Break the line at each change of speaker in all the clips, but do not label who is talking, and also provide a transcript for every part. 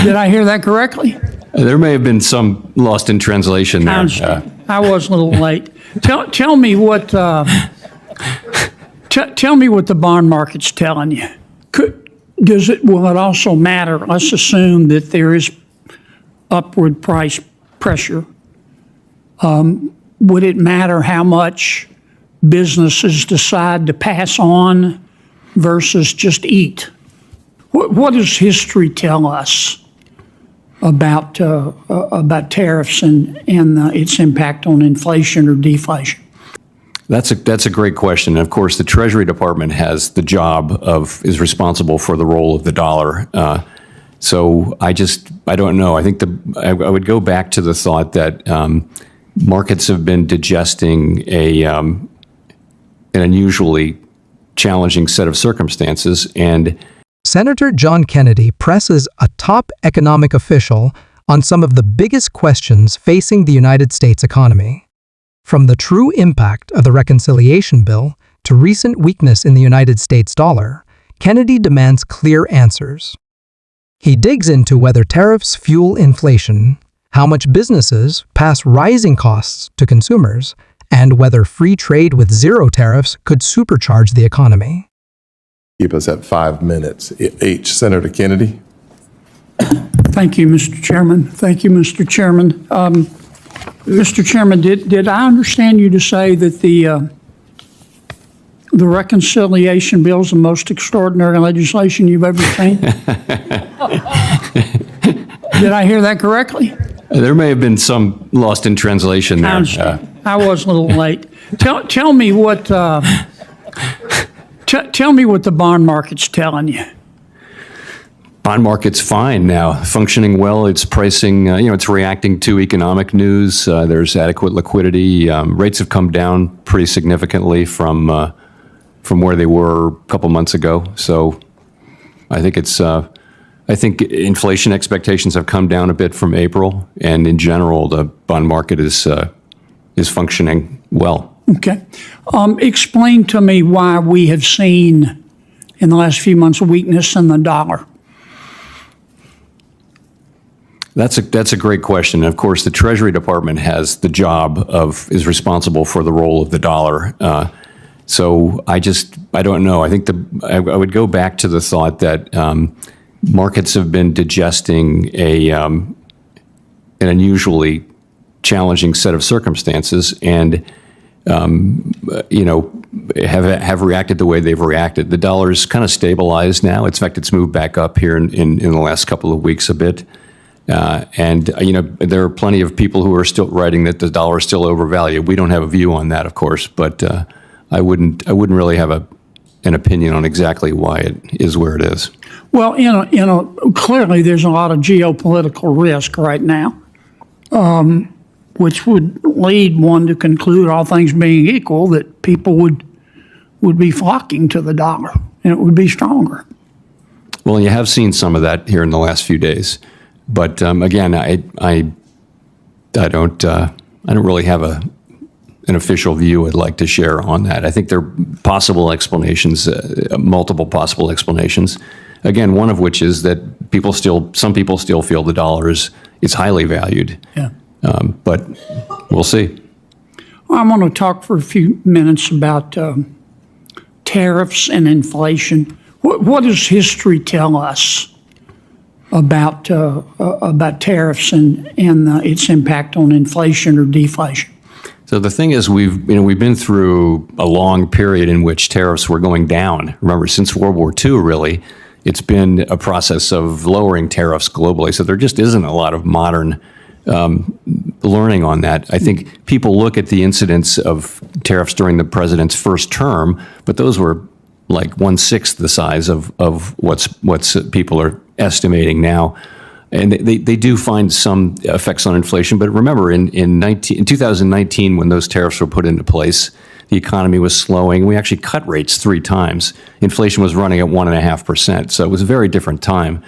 Did I hear that correctly?
There may have been some lost in translation there.
I was a little late. Tell me what tell me what the bond market's telling you. Will it also matter? Let's assume that there is upward price pressure. Would it matter how much businesses decide to pass on versus just eat? What does history tell us about tariffs and its impact on inflation or deflation?
That's a great question. And of course, the Treasury Department is responsible for the role of the dollar. So I don't know. I think I would go back to the thought that markets have been digesting an unusually challenging set of circumstances. And
Senator John Kennedy presses a top economic official on some of the biggest questions facing the United States economy. From the true impact of the reconciliation bill to recent weakness in the United States dollar, Kennedy demands clear answers. He digs into whether tariffs fuel inflation, how much businesses pass rising costs to consumers, and whether free trade with zero tariffs could supercharge the economy.
Keep us at 5 minutes. Senator Kennedy.
Thank you, Mr. Chairman. Thank you, Mr. Chairman. Mr. Chairman, did I understand you to say that the reconciliation bill is the most extraordinary legislation you've ever seen? Did I hear that correctly?
There may have been some lost in translation there.
I was a little late. Tell me what tell me what the bond market's telling you.
Bond market's fine now, functioning well. It's pricing, it's reacting to economic news. There's adequate liquidity. Rates have come down pretty significantly from where they were a couple months ago. So I think I think inflation expectations have come down a bit from April, and in general, the bond market is functioning well.
Okay. Explain to me why we have seen in the last few months a weakness in the dollar.
That's a great question. And of course, the Treasury Department is responsible for the role of the dollar. So I don't know. I think I would go back to the thought that markets have been digesting an unusually challenging set of circumstances, and have reacted the way they've reacted. The dollar's kind of stabilized now. In fact, it's moved back up here in the last couple of weeks a bit. There are plenty of people who are still writing that the dollar is still overvalued. We don't have a view on that, of course, but I wouldn't really have an opinion on exactly why it is where it is.
Well, clearly there's a lot of geopolitical risk right now, which would lead one to conclude, all things being equal, that people would be flocking to the dollar and it would be stronger.
Well, you have seen some of that here in the last few days. But again, I don't really have an official view I'd like to share on that. I think there are possible explanations, multiple possible explanations. Again, one of which is that some people still feel the dollar is highly valued.
Yeah.
But we'll see.
I want to talk for a few minutes about tariffs and inflation. What does history tell us about tariffs and its impact on inflation or deflation?
So the thing is, we've been through a long period in which tariffs were going down. Remember, since World War II, really, it's been a process of lowering tariffs globally. So there just isn't a lot of modern learning on that. I think people look at the incidence of tariffs during the president's first term, but those were like 1/6 the size of what's people are estimating now. And they do find some effects on inflation. But remember, in 2019, when those tariffs were put into place, the economy was slowing. We actually cut rates 3 times. Inflation was running at 1.5%. So it was a very different time.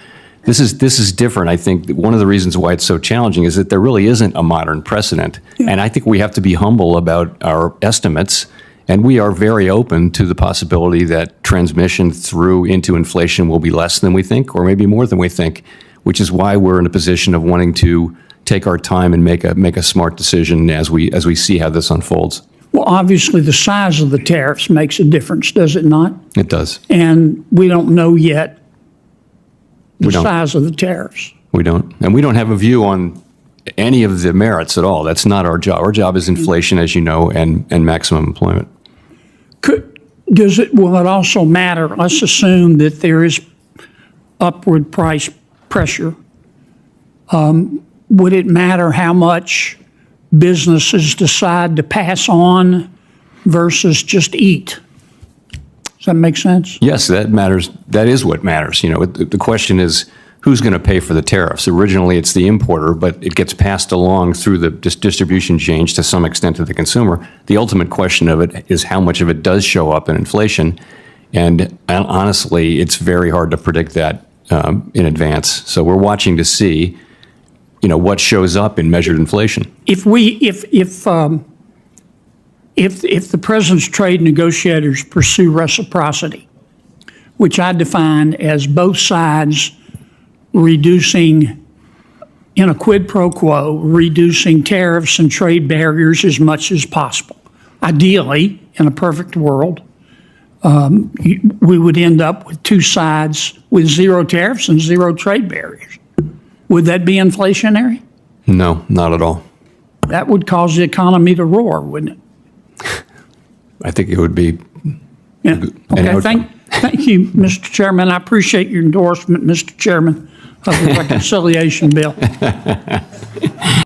This is different. I think one of the reasons why it's so challenging is that there really isn't a modern precedent. Yeah. And I think we have to be humble about our estimates. And we are very open to the possibility that transmission through into inflation will be less than we think, or maybe more than we think. which is why we're in a position of wanting to take our time and make a smart decision as we see how this unfolds.
Well, obviously, the size of the tariffs makes a difference, does it not?
It does.
And we don't know yet the
We don't.
size of the tariffs.
We don't. And we don't have a view on any of the merits at all. That's not our job. Our job is inflation, as you know, and maximum employment.
Will it also matter, let's assume that there is upward price pressure, would it matter how much businesses decide to pass on versus just eat? Does that make sense?
Yes, that matters. That is what matters. The question is, who's going to pay for the tariffs? Originally, it's the importer, but it gets passed along through the distribution chain to some extent to the consumer. The ultimate question of it is how much of it does show up in inflation. And honestly, it's very hard to predict that in advance. So we're watching to see, what shows up in measured inflation.
If the president's trade negotiators pursue reciprocity, which I define as both sides reducing, in a quid pro quo, reducing tariffs and trade barriers as much as possible. Ideally, in a perfect world, we would end up with two sides with zero tariffs and zero trade barriers. Would that be inflationary?
No, not at all.
That would cause the economy to roar, wouldn't it?
I think it would be.
Yeah.
an
Okay,
outcome.
thank you, Mr. Chairman. I appreciate your endorsement, Mr. Chairman, of the reconciliation bill.